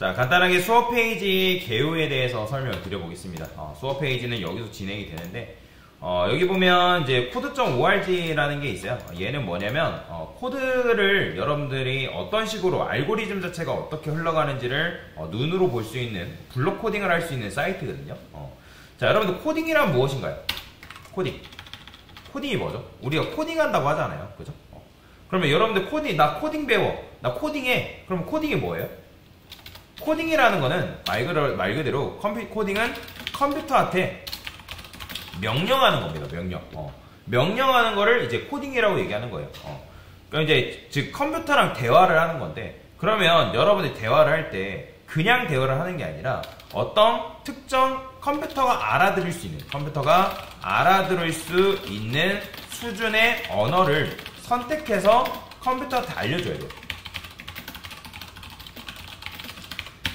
자, 간단하게 수업 페이지 개요에 대해서 설명을 드려보겠습니다. 수업 페이지는 여기서 진행이 되는데, 여기 보면 이제 코드.org라는 게 있어요. 얘는 뭐냐면, 코드를 여러분들이 어떤 식으로 알고리즘 자체가 어떻게 흘러가는지를 눈으로 볼 수 있는, 블록 코딩을 할 수 있는 사이트거든요. 자, 여러분들 코딩이란 무엇인가요? 코딩. 코딩이 뭐죠? 우리가 코딩한다고 하잖아요. 그죠? 그러면 여러분들 나 코딩 배워. 나 코딩해. 그러면 코딩이 뭐예요? 코딩이라는 거는 말 그대로 코딩은 컴퓨터한테 명령하는 겁니다. 명령하는 거를 이제 코딩이라고 얘기하는 거예요. 그러니까 이제 즉 컴퓨터랑 대화를 하는 건데, 그러면 여러분들이 대화를 할 때 그냥 대화를 하는 게 아니라 어떤 특정 컴퓨터가 알아들을 수 있는 수준의 언어를 선택해서 컴퓨터한테 알려줘야 돼요.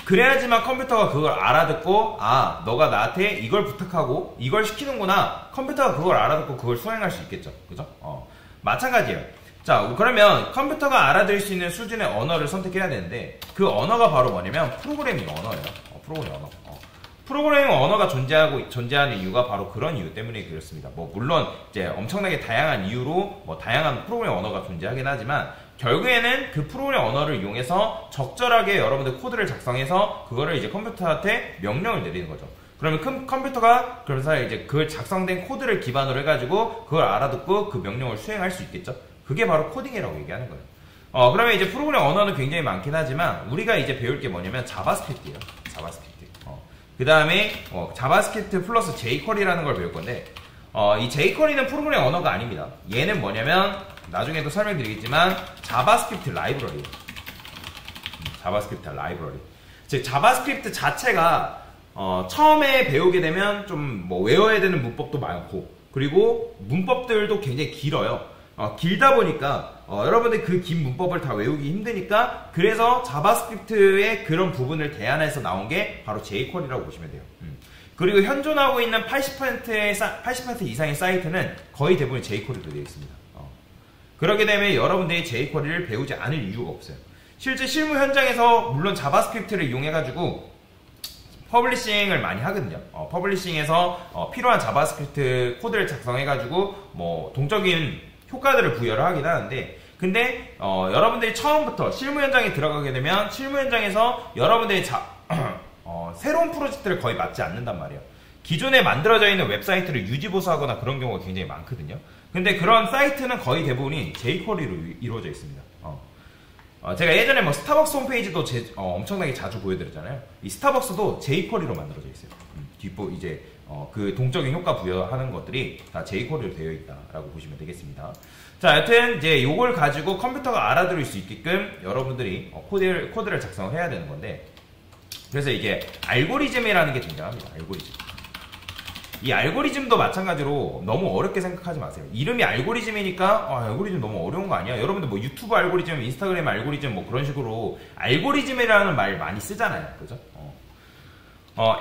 그래야지만 컴퓨터가 그걸 알아듣고, 너가 나한테 이걸 부탁하고 이걸 시키는구나. 컴퓨터가 그걸 알아듣고 그걸 수행할 수 있겠죠. 그죠? 마찬가지예요. 자, 그러면 컴퓨터가 알아들을 수 있는 수준의 언어를 선택해야 되는데, 그 언어가 바로 뭐냐면 프로그래밍 언어예요. 프로그래밍 언어. 프로그래밍 언어가 존재하는 이유가 바로 그런 이유 때문에 그렇습니다. 물론 이제 엄청나게 다양한 이유로 다양한 프로그래밍 언어가 존재하긴 하지만, 결국에는 그 프로그래밍 언어를 이용해서 적절하게 여러분들 코드를 작성해서 그거를 이제 컴퓨터한테 명령을 내리는 거죠. 그러면 컴퓨터가 그래서 이제 그 작성된 코드를 기반으로 해가지고 그걸 알아듣고 그 명령을 수행할 수 있겠죠. 그게 바로 코딩이라고 얘기하는 거예요. 그러면 이제 프로그래밍 언어는 굉장히 많긴 하지만 우리가 이제 배울 게 뭐냐면 자바스크립트예요. 자바스크립트. 그 다음에 자바스크립트 플러스 jQuery라는 걸 배울 건데, 이 jQuery는 프로그래밍 언어가 아닙니다. 얘는 뭐냐면 나중에도 설명드리겠지만 자바스크립트 라이브러리예요. 자바스크립트 라이브러리. 즉 자바스크립트 자체가 처음에 배우게 되면 좀 외워야 되는 문법도 많고, 그리고 문법들도 굉장히 길어요. 길다 보니까 여러분들 그 긴 문법을 다 외우기 힘드니까, 그래서 자바스크립트의 그런 부분을 대안해서 나온 게 바로 jQuery라고 보시면 돼요. 그리고 현존하고 있는 80% 이상의 사이트는 거의 대부분 jQuery로 되어 있습니다. 그렇게 되면 여러분들이 jQuery를 배우지 않을 이유가 없어요. 실제 실무 현장에서 물론 자바스크립트를 이용해가지고 퍼블리싱을 많이 하거든요. 퍼블리싱에서 필요한 자바스크립트 코드를 작성해가지고 동적인 효과들을 부여를 하긴 하는데, 근데 여러분들이 처음부터 실무 현장에 들어가게 되면 실무 현장에서 여러분들이 새로운 프로젝트를 거의 맡지 않는단 말이에요. 기존에 만들어져 있는 웹사이트를 유지보수하거나 그런 경우가 굉장히 많거든요. 근데 그런 사이트는 거의 대부분이 jQuery로 이루어져 있습니다. 제가 예전에 스타벅스 홈페이지도 엄청나게 자주 보여드렸잖아요. 이 스타벅스도 jQuery로 만들어져 있어요. 뒷부 이제 그 동적인 효과 부여하는 것들이 다 jQuery로 되어 있다라고 보시면 되겠습니다. 자, 여튼 이제 요걸 가지고 컴퓨터가 알아들을 수 있게끔 여러분들이 코드를 작성을 해야 되는 건데, 그래서 이게 알고리즘이라는 게 등장합니다. 알고리즘. 이 알고리즘도 마찬가지로 너무 어렵게 생각하지 마세요. 이름이 알고리즘이니까 알고리즘 너무 어려운 거 아니야? 여러분들 유튜브 알고리즘, 인스타그램 알고리즘 그런 식으로 알고리즘이라는 말 많이 쓰잖아요. 그죠?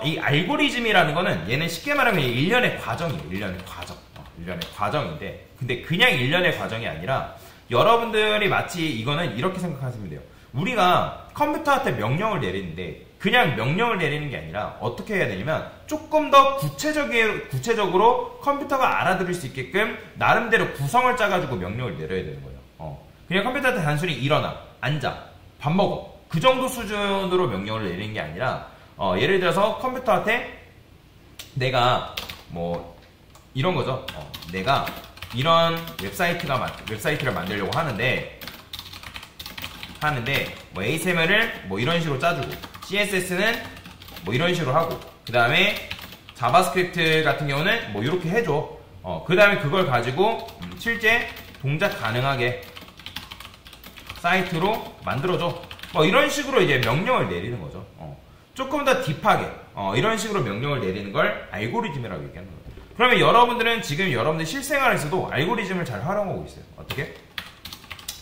이 알고리즘이라는 거는 얘는 쉽게 말하면 일련의 과정이에요. 일련의 과정인데, 근데 그냥 일련의 과정이 아니라 여러분들이 마치 이거는 이렇게 생각하시면 돼요. 우리가 컴퓨터한테 명령을 내리는데 그냥 명령을 내리는 게 아니라 어떻게 해야 되냐면 조금 더 구체적으로 컴퓨터가 알아들을 수 있게끔 나름대로 구성을 짜가지고 명령을 내려야 되는 거예요. 그냥 컴퓨터한테 단순히 일어나, 앉아, 밥 먹어, 그 정도 수준으로 명령을 내리는 게 아니라, 예를 들어서 컴퓨터한테 내가 이런 거죠. 내가 이런 웹사이트를 만들려고 하는데 HTML을 이런 식으로 짜주고, CSS는 이런 식으로 하고, 그 다음에 자바스크립트 같은 경우는 이렇게 해줘. 그 다음에 그걸 가지고 실제 동작 가능하게 사이트로 만들어줘. 이런 식으로 이제 명령을 내리는 거죠. 조금 더 딥하게 이런 식으로 명령을 내리는 걸 알고리즘이라고 얘기하는 거예요. 그러면 여러분들은 지금 여러분들 실생활에서도 알고리즘을 잘 활용하고 있어요. 어떻게?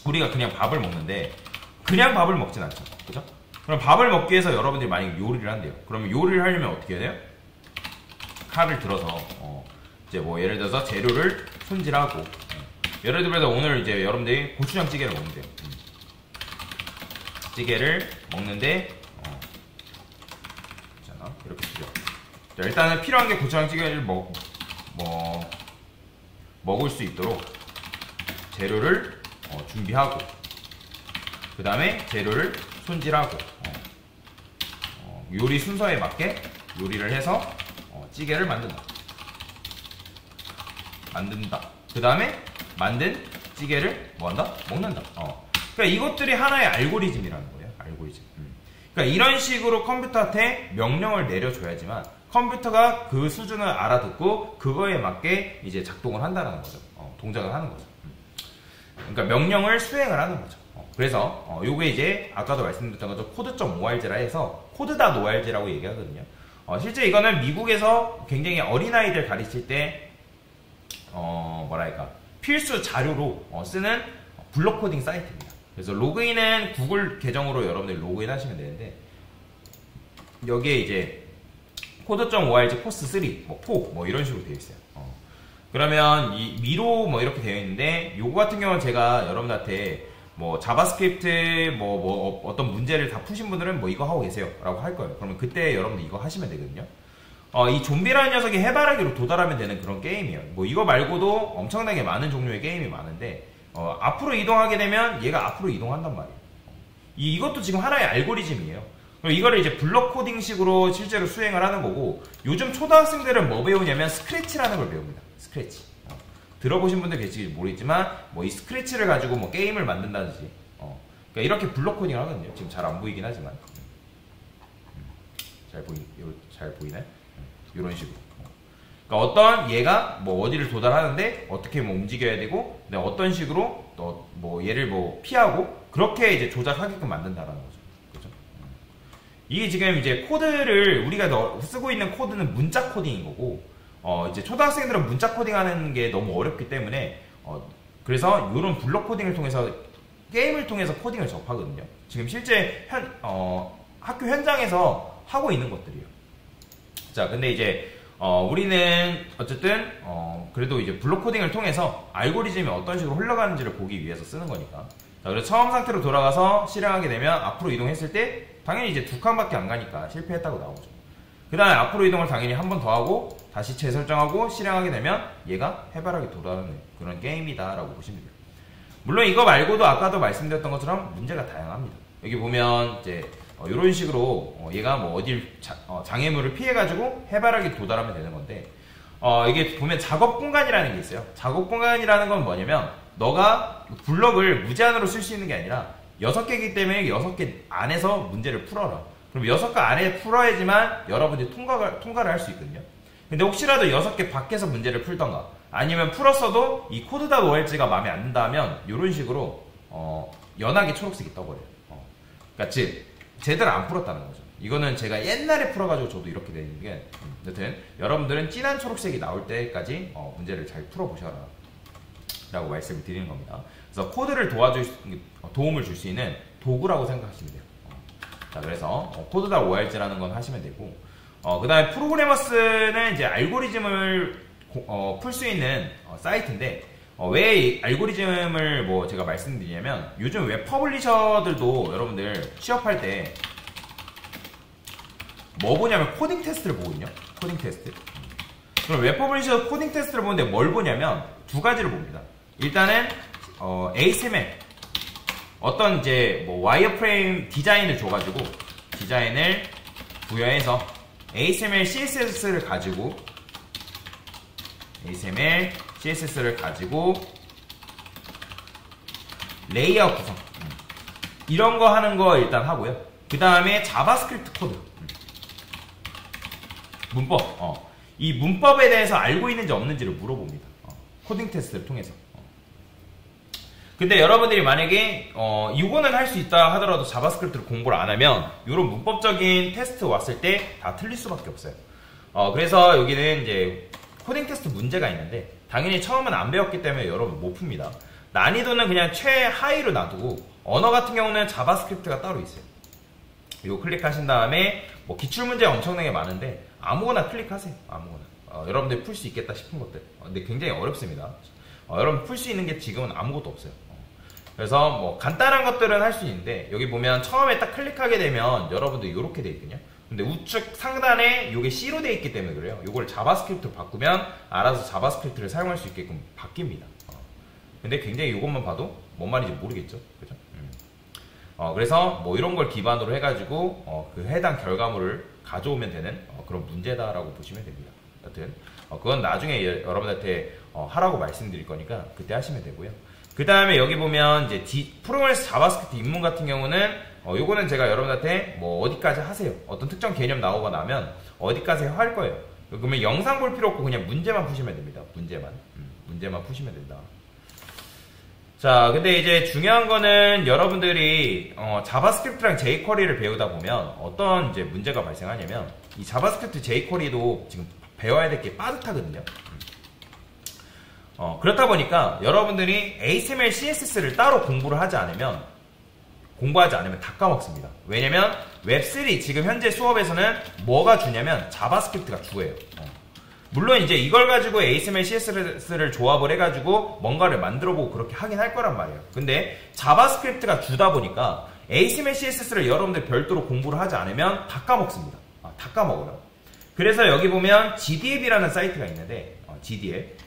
우리가 그냥 밥을 먹는데 그냥 밥을 먹진 않죠. 그죠? 그럼 밥을 먹기 위해서 여러분들이 만약에 요리를 한대요. 그러면 요리를 하려면 어떻게 해야 돼요? 칼을 들어서 이제 예를 들어서 재료를 손질하고, 예를 들어서 오늘 이제 여러분들이 고추장 찌개를 먹는데요. 찌개를 먹는데 자, 일단은 필요한 게 고추장찌개를 먹을 수 있도록 재료를 준비하고, 그 다음에 재료를 손질하고, 요리 순서에 맞게 요리를 해서 찌개를 만든다. 그 다음에 만든 찌개를 뭐한다? 먹는다. 그러니까 이것들이 하나의 알고리즘이라는 거예요. 알고리즘. 그러니까 이런 식으로 컴퓨터한테 명령을 내려줘야지만 컴퓨터가 그 수준을 알아듣고 그거에 맞게 이제 작동을 한다는 거죠. 동작을 하는 거죠. 그러니까 명령을 수행을 하는 거죠. 그래서 요게 이제 아까도 말씀드렸던 거죠. 코드.org라 해서 코드.org라고 얘기하거든요. 실제 이거는 미국에서 굉장히 어린아이들 가르칠 때 뭐랄까 필수 자료로 쓰는 블록 코딩 사이트입니다. 그래서 로그인은 구글 계정으로 여러분들 로그인 하시면 되는데, 여기에 이제 코드.org 코스 3, 4 이런 식으로 되어 있어요. 그러면 이 미로 이렇게 되어 있는데, 요거 같은 경우는 제가 여러분한테 자바스크립트 어떤 문제를 다 푸신 분들은 이거 하고 계세요 라고 할 거예요. 그러면 그때 여러분들 이거 하시면 되거든요. 이 좀비라는 녀석이 해바라기로 도달하면 되는 그런 게임이에요. 이거 말고도 엄청나게 많은 종류의 게임이 많은데, 앞으로 이동하게 되면 얘가 앞으로 이동한단 말이에요. 이것도 지금 하나의 알고리즘이에요. 그럼 이거를 이제 블록 코딩식으로 실제로 수행을 하는 거고, 요즘 초등학생들은 뭐 배우냐면 스크래치라는 걸 배웁니다. 스크래치. 들어보신 분들 계실지 모르겠지만 이 스크래치를 가지고 게임을 만든다든지, 그러니까 이렇게 블록 코딩을 하거든요. 지금 잘 안 보이긴 하지만 잘 보이나요? 이런 식으로. 그러니까 어떤 얘가 어디를 도달하는데 어떻게 움직여야 되고, 어떤 식으로 얘를 피하고, 그렇게 이제 조작하게끔 만든다라는 거죠. 그죠? 이게 지금 이제 코드를 우리가 쓰고 있는 코드는 문자 코딩인 거고, 이제 초등학생들은 문자 코딩하는 게 너무 어렵기 때문에 그래서 이런 블록 코딩을 통해서 게임을 통해서 코딩을 접하거든요. 지금 실제 학교 현장에서 하고 있는 것들이에요. 자, 근데 이제 우리는 어쨌든 그래도 이제 블록 코딩을 통해서 알고리즘이 어떤 식으로 흘러가는지를 보기 위해서 쓰는 거니까. 자, 그래서 처음 상태로 돌아가서 실행하게 되면 앞으로 이동했을 때 당연히 이제 2칸밖에 안 가니까 실패했다고 나오죠. 그 다음에 앞으로 이동을 당연히 한 번 더 하고 다시 재설정하고 실행하게 되면 얘가 해바라기 도달하는 그런 게임이다 라고 보시면 돼요. 물론 이거 말고도 아까도 말씀드렸던 것처럼 문제가 다양합니다. 여기 보면 이제 이런 식으로 얘가 어딜 장애물을 피해가지고 해바라기 도달하면 되는 건데, 이게 보면 작업 공간이라는 게 있어요. 작업 공간이라는 건 뭐냐면, 너가 블럭을 무제한으로 쓸 수 있는 게 아니라 6개이기 때문에 6개 안에서 문제를 풀어라. 그럼 6개 안에 풀어야지만 여러분들이 통과를 할 수 있거든요. 근데 혹시라도 6개 밖에서 문제를 풀던가, 아니면 풀었어도 이 코드.org가 마음에 안 든다 하면 이런 식으로 연하게 초록색이 떠버려요. 그러니까 즉 제대로 안 풀었다는 거죠. 이거는 제가 옛날에 풀어가지고 저도 이렇게 되는 게, 여튼 여러분들은 진한 초록색이 나올 때까지 문제를 잘 풀어보셔라 라고 말씀을 드리는 겁니다. 그래서 코드를 도움을 줄 수 있는 도구라고 생각하시면 돼요. 자, 그래서 코드.org라는 건 하시면 되고, 그 다음에 프로그래머스는 이제 알고리즘을 풀 수 있는 사이트인데, 왜 알고리즘을 제가 말씀드리냐면, 요즘 웹 퍼블리셔들도 여러분들 취업할 때 뭐 보냐면 코딩 테스트를 보거든요. 코딩 테스트. 그럼 웹 퍼블리셔 코딩 테스트를 보는데 뭘 보냐면 두 가지를 봅니다. 일단은 HTML 어떤 이제 와이어프레임 디자인을 줘가지고 디자인을 부여해서 HTML, CSS를 가지고 레이아웃 구성 이런 거 하는 거 일단 하고요. 그 다음에 자바스크립트 코드 문법 이 문법에 대해서 알고 있는지 없는지를 물어봅니다. 코딩 테스트를 통해서. 근데 여러분들이 만약에 이거는 할 수 있다 하더라도 자바스크립트를 공부를 안 하면 이런 문법적인 테스트 왔을 때 다 틀릴 수밖에 없어요. 그래서 여기는 이제 코딩 테스트 문제가 있는데 당연히 처음은 안 배웠기 때문에 여러분 못 풉니다. 난이도는 그냥 최하위로 놔두고 언어 같은 경우는 자바스크립트가 따로 있어요. 이거 클릭하신 다음에 기출문제 엄청나게 많은데 아무거나 클릭하세요. 아무거나. 여러분들 풀 수 있겠다 싶은 것들. 근데 굉장히 어렵습니다. 여러분 풀 수 있는 게 지금은 아무것도 없어요. 그래서 간단한 것들은 할 수 있는데 여기 보면 처음에 딱 클릭하게 되면 여러분들 이렇게 돼 있거든요. 근데 우측 상단에 이게 C로 되어 있기 때문에 그래요. 이걸 자바스크립트로 바꾸면 알아서 자바스크립트를 사용할 수 있게끔 바뀝니다. 근데 굉장히 이것만 봐도 뭔 말인지 모르겠죠. 그죠? 그래서 뭐 이런 걸 기반으로 해가지고 그 해당 결과물을 가져오면 되는 그런 문제다라고 보시면 됩니다. 여튼 그건 나중에 여러분한테 하라고 말씀드릴 거니까 그때 하시면 되고요. 그 다음에 여기 보면 이제 프로그래스 자바스크립트 입문 같은 경우는 요거는 제가 여러분한테 뭐 어디까지 하세요, 어떤 특정 개념 나오고 나면 어디까지 할 거예요. 그러면 영상 볼 필요 없고 그냥 문제만 푸시면 됩니다. 문제만 푸시면 된다. 자, 근데 이제 중요한 거는 여러분들이 자바스크립트랑 jQuery를 배우다 보면 어떤 이제 문제가 발생하냐면 이 자바스크립트 jQuery도 지금 배워야 될 게 빠듯하거든요. 그렇다 보니까 여러분들이 HTML, CSS를 따로 공부하지 않으면 다 까먹습니다. 왜냐면 웹3 지금 현재 수업에서는 뭐가 주냐면 자바스크립트가 주예요. 물론 이제 이걸 가지고 HTML, CSS를 조합을 해가지고 뭔가를 만들어보고 그렇게 하긴 할 거란 말이에요. 근데 자바스크립트가 주다 보니까 HTML, CSS를 여러분들 별도로 공부를 하지 않으면 다 까먹습니다. 다 까먹어요. 그래서 여기 보면 GD앱이라는 사이트가 있는데 GD앱.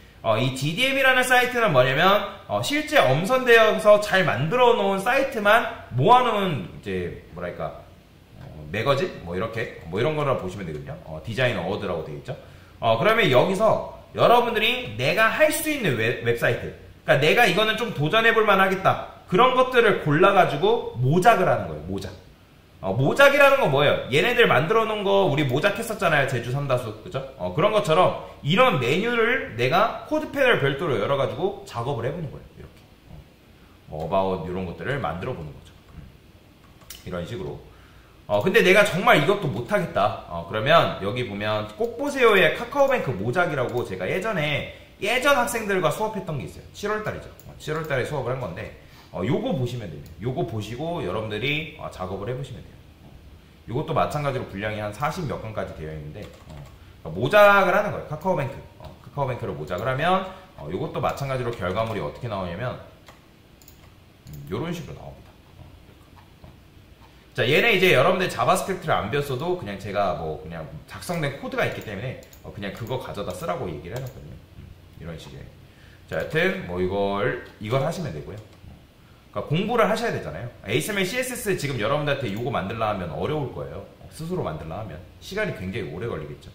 이 GD앱이라는 사이트는 뭐냐면 실제 엄선되어서 잘 만들어 놓은 사이트만 모아놓은 이제 뭐랄까 매거진 뭐 이렇게 뭐 이런 거라 보시면 되거든요. 디자인 어워드라고 되어 있죠. 그러면 여기서 여러분들이 내가 할 수 있는 웹사이트, 그러니까 내가 이거는 좀 도전해볼 만하겠다, 그런 것들을 골라가지고 모작을 하는 거예요. 모작이라는 건 뭐예요? 얘네들 만들어 놓은 거 우리 모작했었잖아요. 제주 삼다수, 그죠? 그런 것처럼 이런 메뉴를 내가 코드펜을 별도로 열어가지고 작업을 해보는 거예요. 이렇게 about 이런 것들을 만들어 보는 거죠. 이런 식으로. 근데 내가 정말 이것도 못하겠다. 그러면 여기 보면 꼭 보세요의 카카오뱅크 모작이라고 제가 예전 학생들과 수업했던 게 있어요. 7월달이죠. 7월달에 수업을 한 건데 요거 보시면 됩니다. 요거 보시고 여러분들이 작업을 해보시면 돼요. 요것도 마찬가지로 분량이 한 40 몇 건까지 되어 있는데 모작을 하는 거예요. 카카오뱅크를 모작을 하면 요것도 마찬가지로 결과물이 어떻게 나오냐면 요런 식으로 나옵니다. 자, 얘네 이제 여러분들 자바스크립트를 안 배웠어도 그냥 제가 뭐 그냥 작성된 코드가 있기 때문에 그냥 그거 가져다 쓰라고 얘기를 해놨거든요. 이런 식의. 자, 여튼 뭐 이걸 하시면 되고요. 그러니까 공부를 하셔야 되잖아요. HTML, CSS 지금 여러분들한테 이거 만들라 하면 어려울 거예요. 스스로 만들라 하면 시간이 굉장히 오래 걸리겠죠.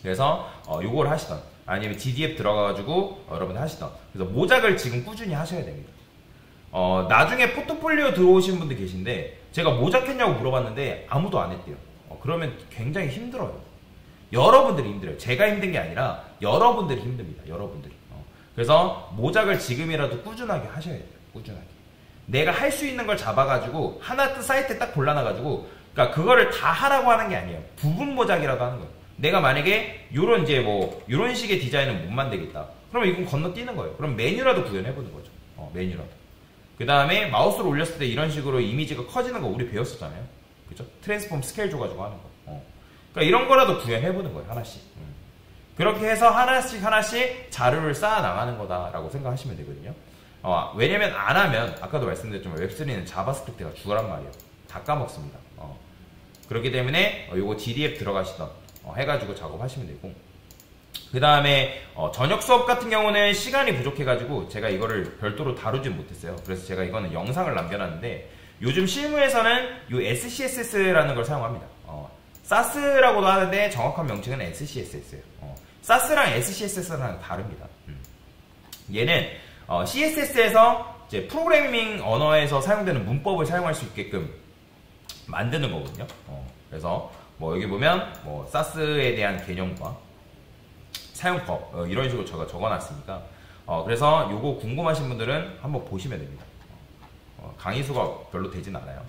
그래서 이걸 하시던 아니면 GDF 들어가가지고 여러분들 하시던, 그래서 모작을 지금 꾸준히 하셔야 됩니다. 나중에 포트폴리오 들어오신 분들 계신데 제가 모작했냐고 물어봤는데 아무도 안 했대요. 그러면 굉장히 힘들어요. 여러분들이 힘들어요. 제가 힘든 게 아니라 여러분들이 힘듭니다. 여러분들이. 그래서 모작을 지금이라도 꾸준하게 하셔야 돼요. 꾸준하게. 내가 할 수 있는 걸 잡아가지고 하나 사이트에 딱 골라놔가지고, 그러니까 그거를 다 하라고 하는 게 아니에요. 부분 모작이라도 하는 거예요. 내가 만약에 요런 이제 뭐 요런 식의 디자인은 못 만들겠다. 그러면 이건 건너뛰는 거예요. 그럼 메뉴라도 구현해보는 거죠. 메뉴라도. 그 다음에 마우스를 올렸을 때 이런 식으로 이미지가 커지는 거 우리 배웠었잖아요. 그죠? 트랜스폼 스케일 줘가지고 하는 거. 그러니까 이런 거라도 구현해보는 거예요. 하나씩. 그렇게 해서 하나씩 자료를 쌓아 나가는 거다라고 생각하시면 되거든요. 왜냐면 안 하면 아까도 말씀드렸지만 웹3는 자바스크립트가 주어란 말이에요. 다 까먹습니다. 그렇기 때문에 요거 GDF 들어가시던 해가지고 작업하시면 되고, 그 다음에 저녁 수업 같은 경우는 시간이 부족해가지고 제가 이거를 별도로 다루진 못했어요. 그래서 제가 이거는 영상을 남겨놨는데 요즘 실무에서는 요 SCSS라는 걸 사용합니다. SAS라고도 하는데 정확한 명칭은 SCSS예요. SAS랑 SCSS랑 다릅니다. 얘는 CSS에서 이제 프로그래밍 언어에서 사용되는 문법을 사용할 수 있게끔 만드는 거거든요. 그래서 뭐 여기 보면 뭐 SAS에 대한 개념과 사용법 이런 식으로 제가 적어놨으니까 그래서 요거 궁금하신 분들은 한번 보시면 됩니다. 강의 수가 별로 되진 않아요.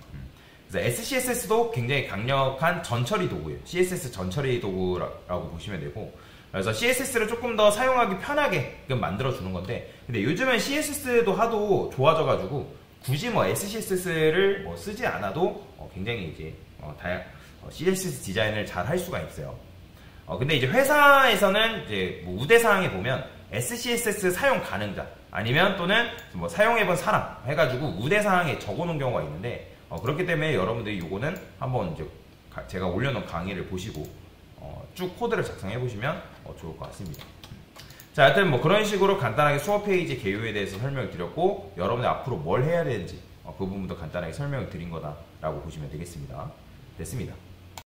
그래서 SCSS도 굉장히 강력한 전처리 도구예요. CSS 전처리 도구라고 보시면 되고, 그래서 CSS를 조금 더 사용하기 편하게 만들어주는 건데, 근데 요즘은 CSS도 하도 좋아져가지고 굳이 뭐 SCSS를 뭐 쓰지 않아도 굉장히 이제 CSS 디자인을 잘 할 수가 있어요. 근데 이제 회사에서는 이제 뭐 우대사항에 보면 SCSS 사용 가능자 아니면 또는 뭐 사용해본 사람 해가지고 우대사항에 적어놓은 경우가 있는데, 그렇기 때문에 여러분들이 요거는 한번 이제 제가 올려놓은 강의를 보시고 쭉 코드를 작성해 보시면 좋을 것 같습니다. 자, 하여튼 뭐 그런 식으로 간단하게 수업 페이지 개요에 대해서 설명을 드렸고, 여러분이 앞으로 뭘 해야 되는지 그 부분도 간단하게 설명을 드린 거다라고 보시면 되겠습니다. 됐습니다.